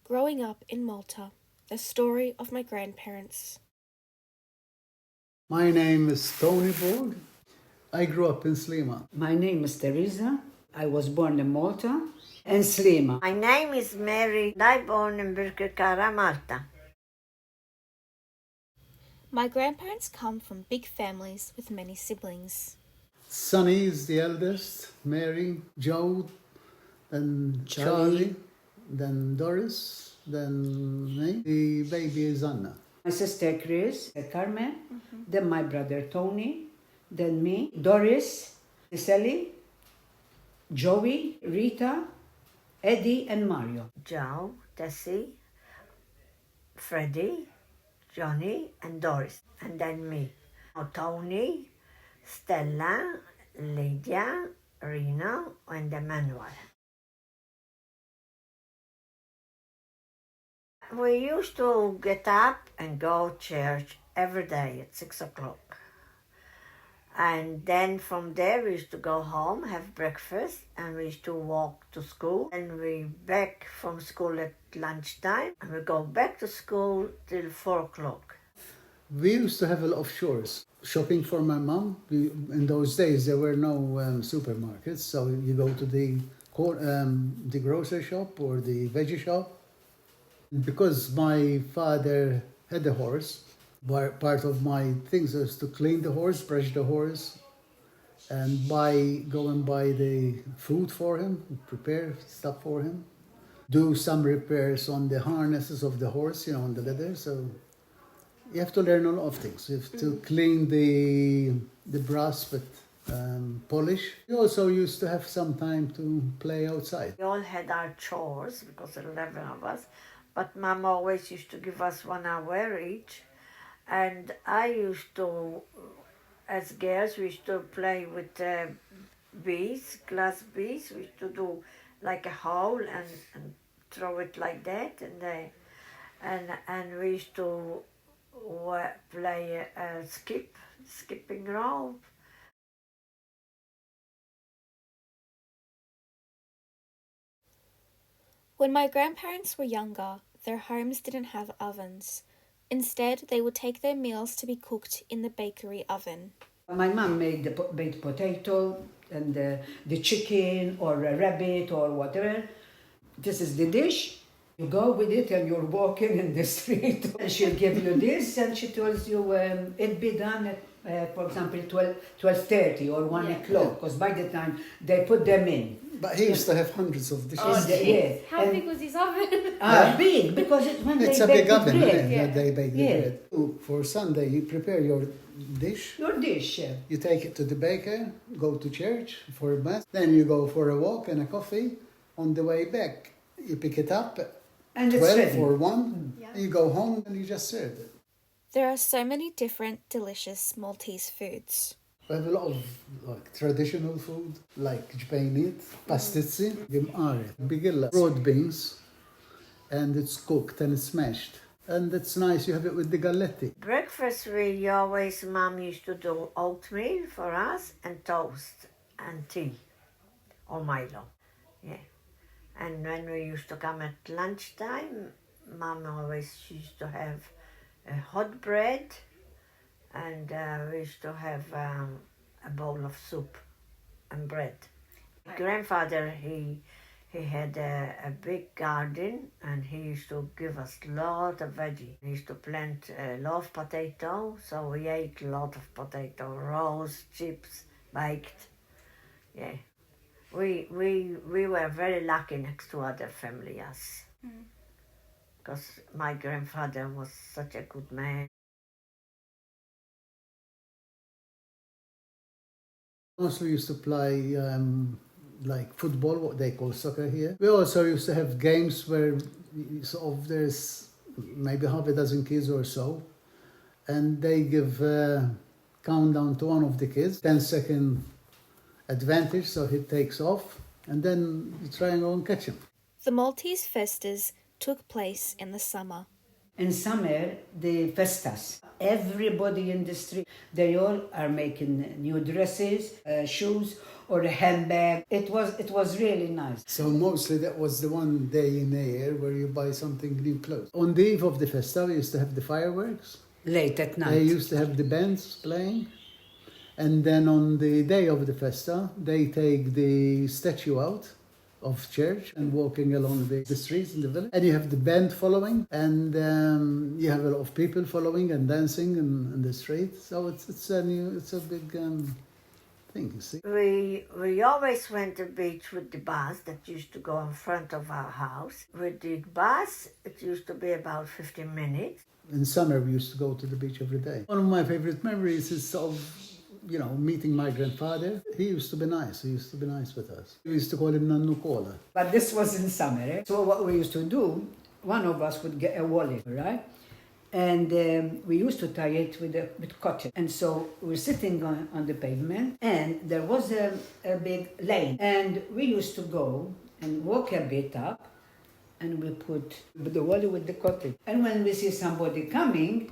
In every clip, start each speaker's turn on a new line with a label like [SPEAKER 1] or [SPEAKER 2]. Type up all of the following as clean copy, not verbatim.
[SPEAKER 1] Growing up in Malta, the story of my grandparents.
[SPEAKER 2] My name is Tony Borg. I grew up in Slima.
[SPEAKER 3] My name is Teresa. I was born in Malta and Slima.
[SPEAKER 4] My name is Mary. I born in Birkirkara, Malta.
[SPEAKER 1] My grandparents come from big families with many siblings.
[SPEAKER 2] Sonny is the eldest, Mary, Joe, then Charlie, then Doris, then me. The baby is Anna.
[SPEAKER 3] My sister Chris, Carmen, then my brother Tony, then me, Doris, Cecily, Joey, Rita, Eddie, and Mario.
[SPEAKER 4] Joe, Tessie, Freddie, Johnny, and Doris. And then me. Tony, Stella, Lydia, Reno, and Emmanuel. We used to get up and go to church every day at 6 o'clock. And then from there we used to go home, have breakfast, and we used to walk to school. And we back from school at lunchtime, and we go back to school till 4 o'clock.
[SPEAKER 2] We used to have a lot of chores. Shopping for my mom. In those days, there were no supermarkets, so you go to the grocery shop or the veggie shop. Because my father had a horse, part of my things was to clean the horse, brush the horse, and go and buy the food for him, prepare stuff for him, do some repairs on the harnesses of the horse, on the leather. So you have to learn a lot of things. You have to clean the brass with polish. We also used to have some time to play outside.
[SPEAKER 4] We all had our chores because there were 11 of us, but Mom always used to give us 1 hour each. And I used to, as girls, we used to play with bees, glass bees. We used to do like a hole and throw it like that. And we used to play skipping rope.
[SPEAKER 1] When my grandparents were younger, their homes didn't have ovens. Instead, they would take their meals to be cooked in the bakery oven.
[SPEAKER 3] My mom made the baked potato and the chicken or a rabbit or whatever. This is the dish. You go with it and you're walking in the street. And she'll give you this and she tells you it be done at, for example, 12:30 or 1 o'clock. Because by the time they put them in.
[SPEAKER 2] But he used to have hundreds of dishes.
[SPEAKER 1] How big was his oven?
[SPEAKER 3] Big, because
[SPEAKER 2] it's a big oven. They bake the bread. For Sunday, you prepare your dish.
[SPEAKER 3] Your dish, yeah.
[SPEAKER 2] You take it to the baker, go to church for a mass. Then you go for a walk and a coffee. On the way back, you pick it up
[SPEAKER 3] and
[SPEAKER 2] 12 or 1. You go home and you just serve it.
[SPEAKER 1] There are so many different delicious Maltese foods.
[SPEAKER 2] We have a lot of traditional food, like ġbejniet, pastizzi, gimqaret, bigilla, broad beans, and it's cooked and it's mashed. And it's nice, you have it with the galletti.
[SPEAKER 4] Breakfast, Mom used to do oatmeal for us and toast and tea or Milo. Yeah. And when we used to come at lunchtime, Mom always used to have hot bread, and we used to have a bowl of soup and bread. My grandfather, he had a big garden, and he used to give us a lot of veggie. He used to plant a lot of potato, so we ate a lot of potato, roast, chips, baked. Yeah. We were very lucky next to other families, because my grandfather was such a good man.
[SPEAKER 2] Also used to play like football, what they call soccer here. We also used to have games where there's maybe half a dozen kids or so, and they give countdown to one of the kids, 10-second advantage, so he takes off, and then you try and go and catch him.
[SPEAKER 1] The Maltese festas took place in the summer.
[SPEAKER 3] In summer, the festas. Everybody in the street, they all are making new dresses, shoes, or a handbag. It was really nice.
[SPEAKER 2] So mostly that was the one day in the year where you buy something new clothes. On the eve of the festa, we used to have the fireworks.
[SPEAKER 3] Late at night.
[SPEAKER 2] They used to have the bands playing. And then on the day of the festa, they take the statue out of church and walking along the streets in the village. And you have the band following, and you have a lot of people following and dancing in the street. So it's a big thing, you see.
[SPEAKER 4] We always went to the beach with the bus that used to go in front of our house. With the bus, it used to be about 15 minutes.
[SPEAKER 2] In summer, we used to go to the beach every day. One of my favorite memories is of meeting my grandfather. He used to be nice. He used to be nice with us. We used to call him Nannu Kola.
[SPEAKER 3] But this was in summer. Eh? So what we used to do, one of us would get a wallet, right? And we used to tie it with cotton. And so we're sitting on the pavement, and there was a big lane. And we used to go and walk a bit up, and we put the wallet with the cotton. And when we see somebody coming,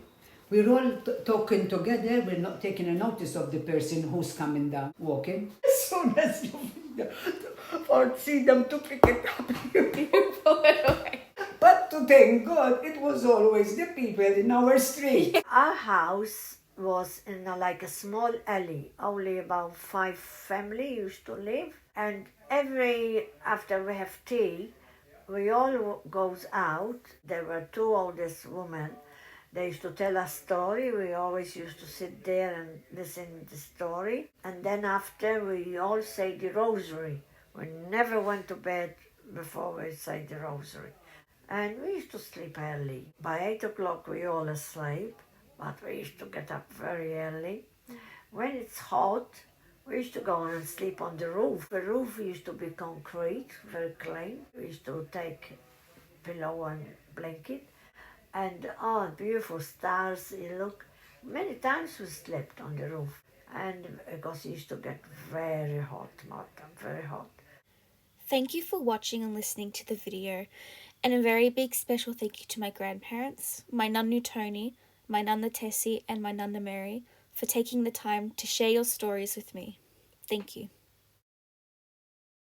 [SPEAKER 3] we're all talking together. We're not taking a notice of the person who's coming down, walking. As soon as you see them to pick it up, you pull it away. But to thank God, it was always the people in our street.
[SPEAKER 4] Our house was in like a small alley. Only about 5 families used to live. And after we have tea, we all goes out. There were 2 oldest women. They used to tell us story. We always used to sit there and listen to the story. And then after, we all say the rosary. We never went to bed before we say the rosary. And we used to sleep early. By 8 o'clock, we all asleep, but we used to get up very early. When it's hot, we used to go and sleep on the roof. The roof used to be concrete, very clean. We used to take pillow and blanket. And beautiful stars, you look. Many times we slept on the roof. And because it used to get very hot, Malta, very hot.
[SPEAKER 1] Thank you for watching and listening to the video. And a very big special thank you to my grandparents, my Nunnu Tony, my Nunna Tessie and my Nunna Mary for taking the time to share your stories with me. Thank you.